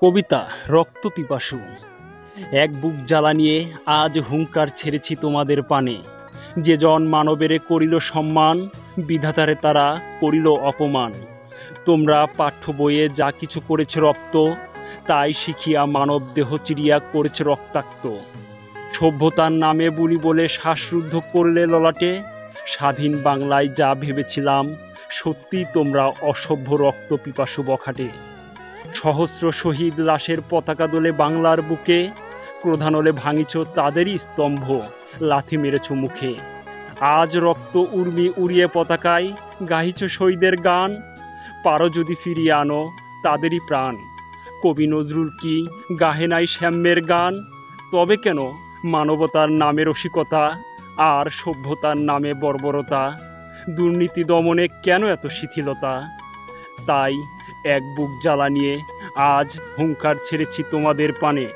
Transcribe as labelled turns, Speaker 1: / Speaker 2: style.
Speaker 1: কবিতা রক্ত পিপাসু। এক বুক জ্বালা নিয়ে আজ হুঙ্কার ছেড়েছি তোমাদের পানে। যে জন মানবেরে করিল সম্মান, বিধাতারে তারা করিল অপমান। তোমরা পাঠ্য বইয়ে যা কিছু করেছ রপ্ত, তাই শিখিয়া মানব দেহ চিরিয়া করেছে রক্তাক্ত। সভ্যতার নামে বুলি বলে শ্বাসরুদ্ধ করলে ললাটে। স্বাধীন বাংলায় যা ভেবেছিলাম, সত্যি তোমরা অসভ্য রক্ত পিপাসু বখাটে। সহস্র শহীদ লাশের পতাকা দোলে বাংলার বুকে, ক্রোধানলে ভাঙিছ তাদেরই স্তম্ভ, লাথি মেরেছ মুখে। আজ রক্ত উর্মি উড়িয়ে পতাকায় গাহিছ শহীদের গান, পারো যদি ফিরিয়ে আনো তাদেরই প্রাণ। কবি নজরুল কি গাহে নাই শ্যাম্যের গান? তবে কেন মানবতার নামে রসিকতা, আর সভ্যতার নামে বর্বরতা? দুর্নীতি দমনে কেন এত শিথিলতা? তাই এক বুক জ্বালা নিয়ে আজ হুঙ্কার ছেড়েছি তোমাদের পানে।